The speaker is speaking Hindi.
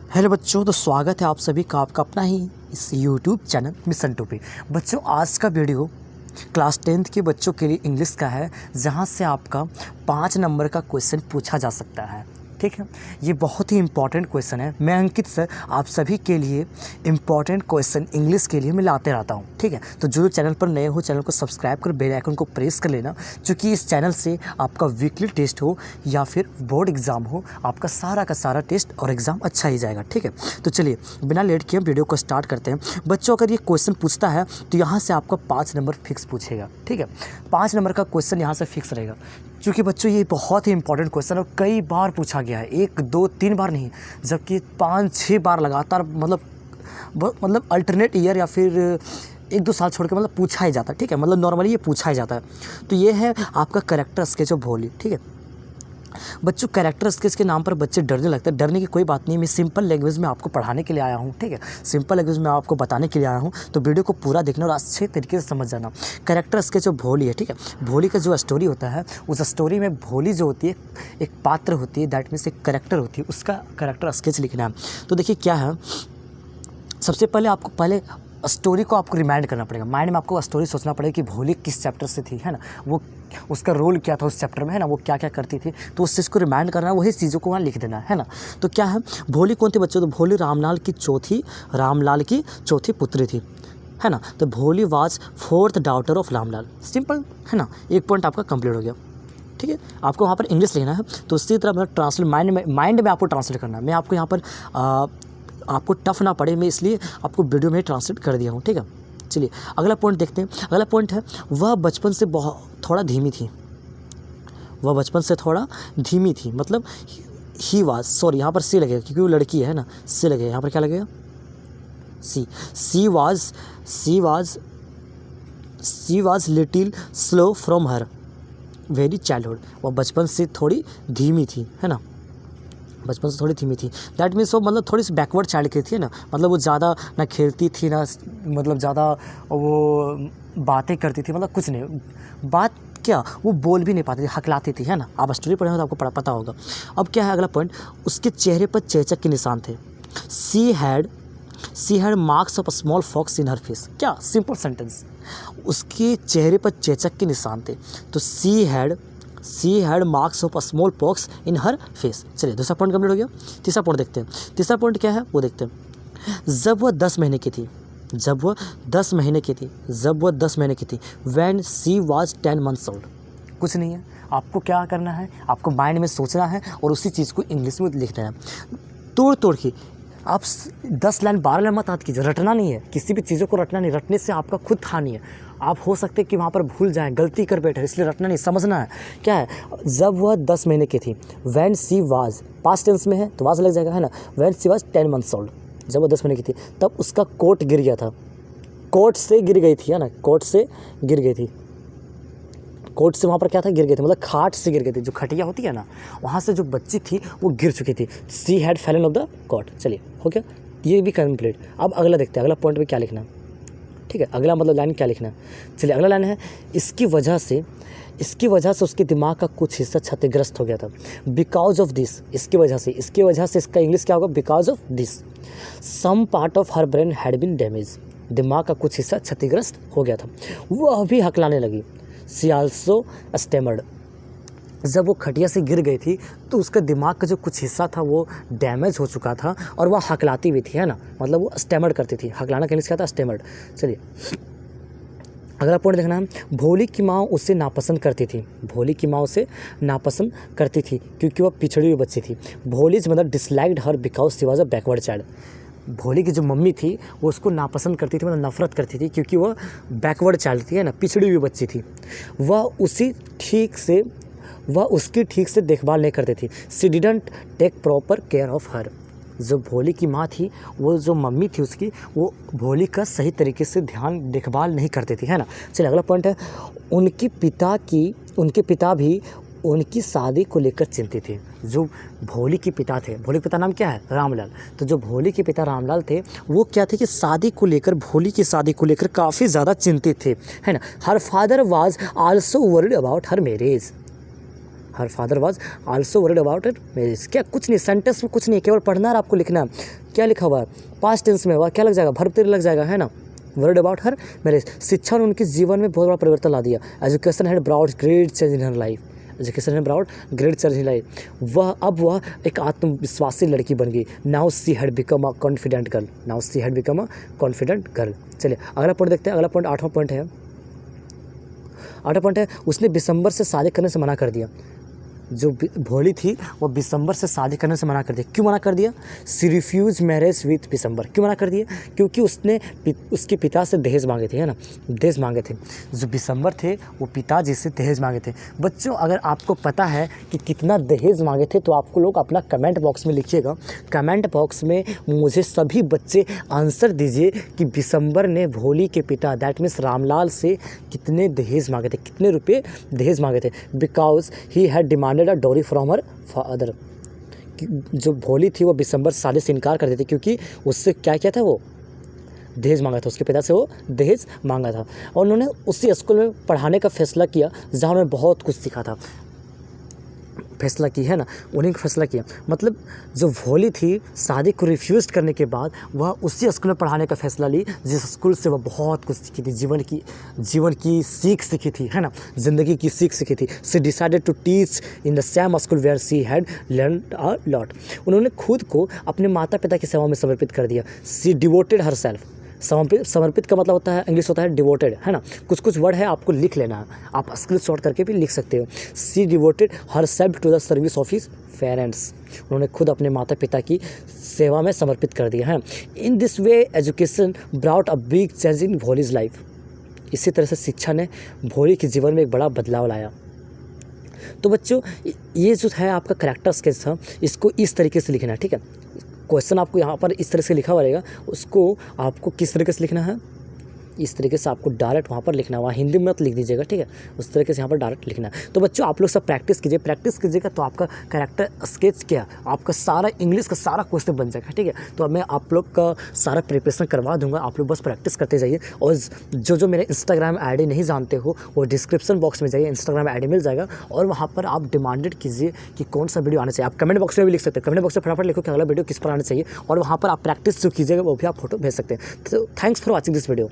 हेलो बच्चों, तो स्वागत है आप सभी का आपका अपना ही इस यूट्यूब चैनल मिशन टू पे। बच्चों, आज का वीडियो क्लास 10th के बच्चों के लिए इंग्लिश का है, जहां से आपका 5 नंबर का क्वेश्चन पूछा जा सकता है। ठीक है, ये बहुत ही इंपॉर्टेंट क्वेश्चन है। मैं अंकित सर आप सभी के लिए इंपॉर्टेंट क्वेश्चन इंग्लिश के लिए मैं लाते रहता हूँ। ठीक है, तो जो चैनल पर नए हो चैनल को सब्सक्राइब कर बेल आइकन को प्रेस कर लेना, क्योंकि इस चैनल से आपका वीकली टेस्ट हो या फिर बोर्ड एग्ज़ाम हो, आपका सारा का सारा टेस्ट और एग्ज़ाम अच्छा ही जाएगा। ठीक है, तो चलिए बिना लेट किए वीडियो को स्टार्ट करते हैं। बच्चों, अगर ये क्वेश्चन पूछता है तो यहाँ से आपका 5 नंबर फिक्स पूछेगा। ठीक है, 5 नंबर का क्वेश्चन यहाँ से फिक्स रहेगा, क्योंकि बच्चों ये बहुत ही इंपॉर्टेंट क्वेश्चन और कई बार पूछा गया है, 1 2 3 बार नहीं, जबकि 5-6 बार लगातार, मतलब अल्टरनेट ईयर या फिर 1-2 साल छोड़ के मतलब पूछा ही जाता है। ठीक है, मतलब नॉर्मली ये पूछा ही जाता है। तो ये है आपका कैरेक्टर स्केच ऑफ भोली। ठीक है बच्चों, कैरेक्टर स्केच के नाम पर बच्चे डरने लगते हैं। डरने की कोई बात नहीं, मैं सिंपल लैंग्वेज में आपको पढ़ाने के लिए आया हूँ। ठीक है, सिंपल लैंग्वेज में आपको बताने के लिए आया हूँ, तो वीडियो को पूरा देखना और अच्छे तरीके से समझ जाना। कैरेक्टर स्केच ऑफ भोली है। ठीक है, भोली का जो स्टोरी होता है, उस स्टोरी में भोली जो होती है एक पात्र होती है, दैट मीन्स एक कैरेक्टर होती है, उसका कैरेक्टर स्केच लिखना है। तो देखिए क्या है, सबसे पहले आपको स्टोरी को आपको रिमाइंड करना पड़ेगा। माइंड में आपको स्टोरी सोचना पड़ेगा कि भोली किस चैप्टर से थी, है ना, वो उसका रोल क्या था उस चैप्टर में, है ना, वो क्या क्या करती थी, तो उस चीज़ को रिमाइंड करना, वही चीज़ों को वहाँ लिख देना है ना। तो क्या है, भोली कौन थी बच्चों? तो भोली रामलाल की चौथी पुत्री थी, है ना। तो भोली was 4th daughter of Ramlal. Simple है ना, एक पॉइंट आपका कंप्लीट हो गया। ठीक है, आपको वहाँ पर इंग्लिश लिखना है, तो उसी तरह मतलब ट्रांसलेट माइंड में आपको ट्रांसलेट करना है। मैं आपको यहाँ पर आपको टफ ना पड़े, मैं इसलिए आपको वीडियो में ट्रांसलेट कर दिया हूँ। ठीक है, चलिए अगला पॉइंट देखते हैं। अगला पॉइंट है, वह बचपन से थोड़ा धीमी थी। वह बचपन से थोड़ा धीमी थी, मतलब ही वाज, सॉरी यहाँ पर सी लगेगा क्योंकि वो लड़की है ना, सी लगेगा। यहाँ पर क्या लगेगा? She was little slow from her very childhood. वह बचपन से थोड़ी धीमी थी, है ना, बचपन से थोड़ी धीमी थी। दैट मीन्स वो मतलब थोड़ी सी बैकवर्ड चाइल्ड की थी ना, मतलब वो ज़्यादा ना खेलती थी ना, मतलब ज़्यादा वो बातें करती थी, मतलब कुछ नहीं, बात क्या, वो बोल भी नहीं पाती थी, हकलाती थी, है ना। आप स्टोरी पढ़े हो तो आपको पता होगा। अब क्या है अगला पॉइंट, उसके चेहरे पर चेचक के निशान थे। She had marks of a small fox in her face. क्या सिंपल सेंटेंस, उसके चेहरे पर चेचक के निशान थे। तो she had marks of a smallpox in her face. चलिए दूसरा पॉइंट कंप्लीट हो गया। तीसरा पॉइंट देखते हैं। तीसरा पॉइंट क्या है वो देखते हैं। जब वह 10 महीने की थी when she was 10 months old. कुछ नहीं है, आपको क्या करना है, आपको माइंड में सोचना है और उसी चीज़ को इंग्लिश में लिखना है, तोड़ के। आप 10 लाइन 12 लाइन मत याद कीजिए, रटना नहीं है, किसी भी चीज़ों को रटना नहीं, रटने से आपका खुद हानि है। आप हो सकते हैं कि वहाँ पर भूल जाएं, गलती कर बैठे, इसलिए रटना नहीं, समझना है। क्या है, जब वह 10 महीने की थी, when she was, past tense में है तो वाज लग जाएगा, है ना। When she was 10 months old, जब वह 10 महीने की थी, तब उसका कोट गिर गया था। कोट से गिर गई थी, है ना, कोट से गिर गई थी। कोट से वहाँ पर क्या था, गिर गई थी, मतलब खाट से गिर गई थी, जो खटिया होती है ना, वहाँ से जो बच्ची थी वो गिर चुकी थी। She had fallen off the cot. चलिए हो गया, ये भी कंप्लीट। अब अगला देखते हैं, अगला पॉइंट में क्या लिखना है। ठीक है, अगला मतलब लाइन क्या लिखना है। चलिए अगला लाइन है, इसकी वजह से उसके दिमाग का कुछ हिस्सा क्षतिग्रस्त हो गया था। बिकॉज ऑफ दिस, इसकी वजह से इसका इंग्लिश क्या होगा, because of this some part of her brain had been damage. दिमाग का कुछ हिस्सा क्षतिग्रस्त हो गया था, वह भी हकलाने लगी। सी आल्सो स्टेमर्ड। जब वो खटिया से गिर गई थी तो उसका दिमाग का जो कुछ हिस्सा था वो डैमेज हो चुका था और वह हकलाती भी थी, है ना, मतलब वो स्टेमर्ड करती थी। हकलाना कहने से क्या था, स्टेमर्ड। चलिए अगला पॉइंट देखना है, भोली की माँ उसे नापसंद करती थी क्योंकि वह पिछड़ी हुई बच्ची थी। Bholi's mother disliked her because she was a backward child. भोली की जो मम्मी थी वो उसको नापसंद करती थी, मतलब नफरत करती थी, क्योंकि वह बैकवर्ड चाइल्ड थी, है ना, पिछड़ी हुई बच्ची थी। वह उसकी ठीक से देखभाल नहीं करती थी। She didn't take proper care of her. जो भोली की माँ थी, वो जो मम्मी थी उसकी, वो भोली का सही तरीके से देखभाल नहीं करती थी, है ना। चलिए अगला पॉइंट है, उनके पिता भी उनकी शादी को लेकर चिंतित थे। जो भोली के पिता थे, भोली के पिता नाम क्या है, रामलाल। तो जो भोली के पिता रामलाल थे वो क्या थे कि भोली की शादी को लेकर काफ़ी ज़्यादा चिंतित थे, है ना। Her father was also worried about her marriage. Her father was also worried about it marriage. क्या कुछ नहीं, सेंटेंस में कुछ नहीं, केवल पढ़ना और आपको लिखना है। क्या लिखा हुआ है, पास्ट टेंस में हुआ, क्या लग जाएगा, वर्ब तिर लग जाएगा, है ना। Worried about her marriage. शिक्षा ने उनके जीवन में बहुत बड़ा परिवर्तन ला दिया। Education had brought great change in her life. Education had brought great change in life. वह एक आत्मविश्वासी लड़की बन गई। Now she had become a confident girl. Now she had become a confident girl. चलिए अगला पॉइंट देखते हैं। अगला पॉइंट 8वां पॉइंट है। 8वां पॉइंट है, उसने दिसंबर से शादी करने से मना कर दिया। जो भोली थी वो दिसंबर से शादी करने से मना कर दिया। क्यों मना कर दिया? सी रिफ्यूज मैरिज विथ दिसंबर। क्यों मना कर दिया? क्योंकि उसने उसके पिता से दहेज मांगे थे, है ना, दहेज मांगे थे। जो दिसंबर थे वो पिताजी से दहेज मांगे थे। बच्चों अगर आपको पता है कि कितना दहेज मांगे थे तो आपको लोग अपना कमेंट बॉक्स में लिखिएगा। कमेंट बॉक्स में मुझे सभी बच्चे आंसर दीजिए कि दिसंबर ने भोली के पिता दैट मीन्स रामलाल से कितने दहेज मांगे थे, कितने रुपये दहेज मांगे थे। Because he had demanded a dowry from her father. जो भोली थी वो दिसंबर से शादी से इनकार कर देती क्योंकि उससे क्या किया था, वो दहेज मांगा था, उसके पिता से वो दहेज मांगा था। और उन्होंने उसी स्कूल में पढ़ाने का फैसला किया जहाँ उन्होंने बहुत कुछ सीखा था। फैसला की, है ना, उन्हीं का फैसला किया। मतलब जो भोली थी शादी को रिफ्यूज़ करने के बाद वह उसी स्कूल में पढ़ाने का फैसला ली जिस स्कूल से वह बहुत कुछ सीखी थी, जीवन की सीख सीखी थी, है ना, ज़िंदगी की सीख सीखी थी। She decided to teach in the same school where she had learned a lot. उन्होंने खुद को अपने माता पिता की सेवा में समर्पित कर दिया। सी डिवोटेड हर सेल्फ। समर्पित का मतलब होता है, इंग्लिश होता है डिवोटेड, है ना। कुछ वर्ड है आपको लिख लेना है, आप स्क्रीन शॉट करके भी लिख सकते हो। She devoted herself to the service of his parents. उन्होंने खुद अपने माता पिता की सेवा में समर्पित कर दिया है। In this way education brought a big change in Bholi's life. इसी तरह से शिक्षा ने भोली के जीवन में एक बड़ा बदलाव लाया। तो बच्चों ये जो है आपका करैक्टर स्केच था, इसको इस तरीके से लिखना है, ठीक है। क्वेश्चन आपको यहाँ पर इस तरह से लिखा हुआ रहेगा, उसको आपको किस तरीके से लिखना है, इस तरीके से आपको डायरेक्ट वहाँ पर लिखना है। वहाँ हिंदी में मत लिख दीजिएगा, ठीक है, उस तरीके से यहाँ पर डायरेक्ट लिखना है। तो बच्चों आप लोग सब प्रैक्टिस कीजिएगा तो आपका कैरेक्टर स्केच क्या, आपका सारा इंग्लिश का सारा क्वेश्चन बन जाएगा, ठीक है। तो अब मैं आप लोग का सारा प्रिपरेशन करवा दूंगा, आप लोग बस प्रैक्टिस करते जाइए। और जो मेरे इंस्टाग्राम ID नहीं जानते हो वो डिस्क्रिप्शन बॉक्स में जाइए, इंस्टाग्राम ID मिल जाएगा और वहाँ पर आप डिमांडेड कीजिए कि कौन सा वीडियो आना चाहिए। आप कमेंट बॉक्स में भी लिख सकते हैं, कमेंट बॉक्स में फटाफट लिखो कि अगला वीडियो किस पर आना चाहिए और वहाँ पर आप प्रैक्टिस जो कीजिएगा वो भी आप फोटो भेज सकते हैं। तो thanks for watching this video.